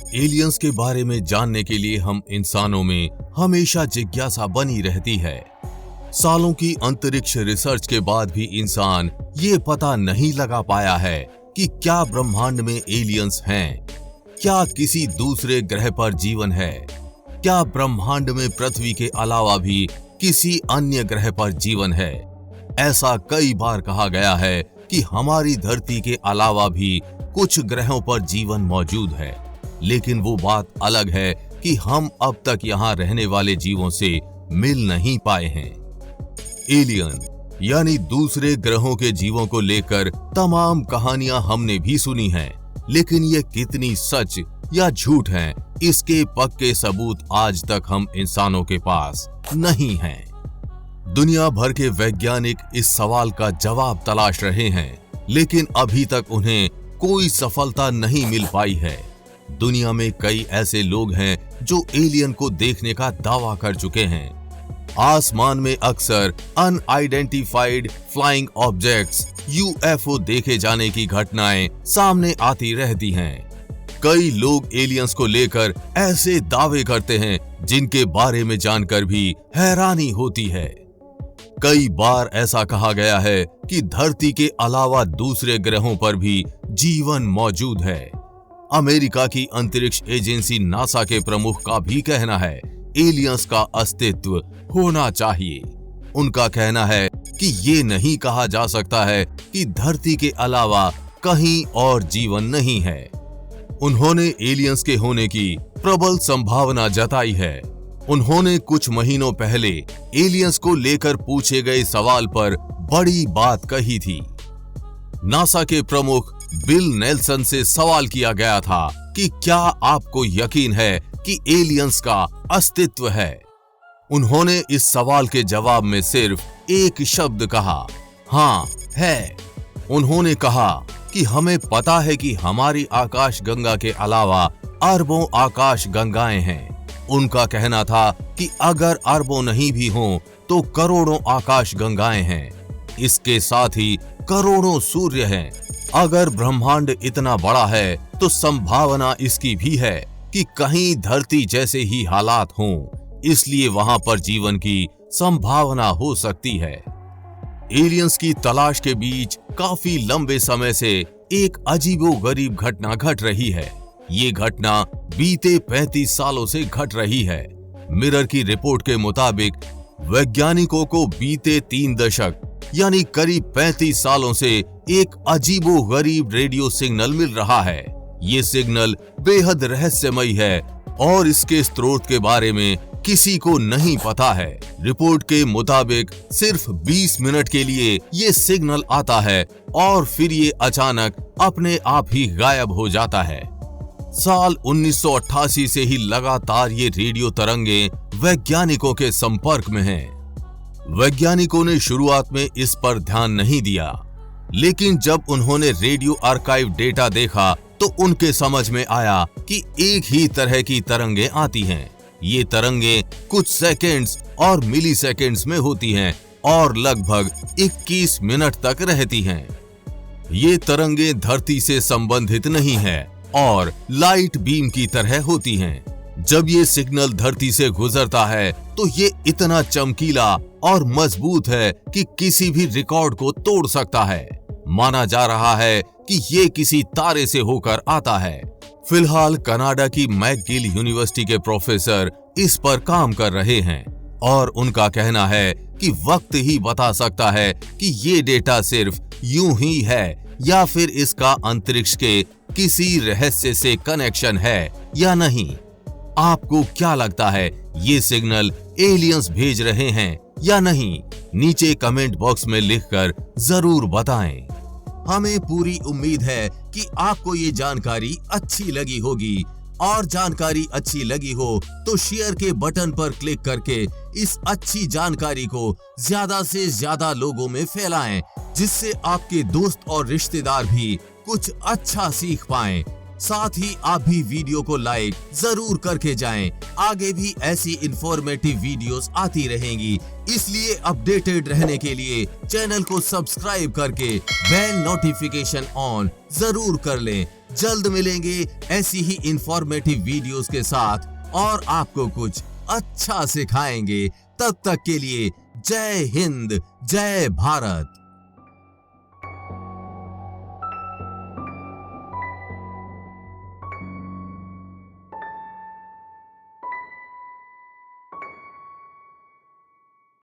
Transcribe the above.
Aliens के बारे में जानने के लिए हम इंसानों में हमेशा जिज्ञासा बनी रहती है। सालों की अंतरिक्ष रिसर्च के बाद भी इंसान ये पता नहीं लगा पाया है कि क्या ब्रह्मांड में एलियंस हैं, क्या किसी दूसरे ग्रह पर जीवन है, क्या ब्रह्मांड में पृथ्वी के अलावा भी किसी अन्य ग्रह पर जीवन है। ऐसा कई बार कहा गया है कि हमारी धरती के अलावा भी कुछ ग्रहों पर जीवन मौजूद है, लेकिन वो बात अलग है कि हम अब तक यहाँ रहने वाले जीवों से मिल नहीं पाए हैं। एलियन यानी दूसरे ग्रहों के जीवों को लेकर तमाम कहानियां हमने भी सुनी हैं, लेकिन ये कितनी सच या झूठ हैं, इसके पक्के सबूत आज तक हम इंसानों के पास नहीं हैं। दुनिया भर के वैज्ञानिक इस सवाल का जवाब तलाश रहे हैं, लेकिन अभी तक उन्हें कोई सफलता नहीं मिल पाई है। दुनिया में कई ऐसे लोग हैं जो एलियन को देखने का दावा कर चुके हैं। आसमान में अक्सर अनआइडेंटिफाइड फ्लाइंग ऑब्जेक्ट्स यूएफओ देखे जाने की घटनाएं सामने आती रहती हैं। कई लोग एलियंस को लेकर ऐसे दावे करते हैं जिनके बारे में जानकर भी हैरानी होती है। कई बार ऐसा कहा गया है कि धरती के अलावा दूसरे ग्रहों पर भी जीवन मौजूद है। अमेरिका की अंतरिक्ष एजेंसी नासा के प्रमुख का भी कहना है एलियंस का अस्तित्व होना चाहिए। उनका कहना है कि ये नहीं कहा जा सकता है कि धरती के अलावा कहीं और जीवन नहीं है। उन्होंने एलियंस के होने की प्रबल संभावना जताई है। उन्होंने कुछ महीनों पहले एलियंस को लेकर पूछे गए सवाल पर बड़ी बात कही थी। नासा के प्रमुख बिल नेल्सन से सवाल किया गया था कि क्या आपको यकीन है कि एलियंस का अस्तित्व है। उन्होंने इस सवाल के जवाब में सिर्फ एक शब्द कहा, हाँ है। उन्होंने कहा कि हमें पता है कि हमारी आकाश गंगा के अलावा अरबों आकाश गंगाएं हैं। उनका कहना था कि अगर अरबों नहीं भी हों तो करोड़ों आकाश गंगाएं हैं। इसके साथ ही करोड़ों सूर्य हैं। अगर ब्रह्मांड इतना बड़ा है तो संभावना इसकी भी है कि कहीं धरती जैसे ही हालात हों, इसलिए वहां पर जीवन की संभावना हो सकती है। एलियंस की तलाश के बीच काफी लंबे समय से एक अजीबोगरीब घटना घट रही है। ये घटना बीते 35 सालों से घट रही है। मिरर की रिपोर्ट के मुताबिक वैज्ञानिकों को बीते 3 दशक यानी करीब 35 सालों से एक अजीबोगरीब रेडियो सिग्नल मिल रहा है। ये सिग्नल बेहद रहस्यमयी है और इसके स्रोत के बारे में किसी को नहीं पता है। रिपोर्ट के मुताबिक सिर्फ 20 मिनट के लिए ये सिग्नल आता है और फिर ये अचानक अपने आप ही गायब हो जाता है। साल 1988 से ही लगातार ये रेडियो तरंगे वैज्ञानिकों के संपर्क में हैं। वैज्ञानिकों ने शुरुआत में इस पर ध्यान नहीं दिया, लेकिन जब उन्होंने रेडियो आर्काइव डेटा देखा तो उनके समझ में आया कि एक ही तरह की तरंगे आती हैं। ये तरंगे कुछ सेकंड्स और मिली सेकंड्स में होती हैं और लगभग 21 मिनट तक रहती हैं। ये तरंगे धरती से संबंधित नहीं है और लाइट बीम की तरह होती हैं। जब ये सिग्नल धरती से गुजरता है तो ये इतना चमकीला और मजबूत है कि किसी भी रिकॉर्ड को तोड़ सकता है। माना जा रहा है कि ये किसी तारे से होकर आता है। फिलहाल कनाडा की मैकगिल यूनिवर्सिटी के प्रोफेसर इस पर काम कर रहे हैं और उनका कहना है कि वक्त ही बता सकता है कि ये डेटा सिर्फ यूं ही है या फिर इसका अंतरिक्ष के किसी रहस्य से कनेक्शन है या नहीं। आपको क्या लगता है, ये सिग्नल एलियंस भेज रहे हैं या नहीं? नीचे कमेंट बॉक्स में लिखकर जरूर बताएं। हमें पूरी उम्मीद है कि आपको ये जानकारी अच्छी लगी होगी और जानकारी अच्छी लगी हो तो शेयर के बटन पर क्लिक करके इस अच्छी जानकारी को ज्यादा से ज्यादा लोगों में फैलाएं, जिससे आपके दोस्त और रिश्तेदार भी कुछ अच्छा सीख पाएं। साथ ही आप भी वीडियो को लाइक जरूर करके जाएं। आगे भी ऐसी इंफॉर्मेटिव वीडियोस आती रहेंगी, इसलिए अपडेटेड रहने के लिए चैनल को सब्सक्राइब करके बेल नोटिफिकेशन ऑन जरूर कर लें। जल्द मिलेंगे ऐसी ही इंफॉर्मेटिव वीडियोस के साथ और आपको कुछ अच्छा सिखाएंगे। तब तक के लिए जय हिंद, जय भारत।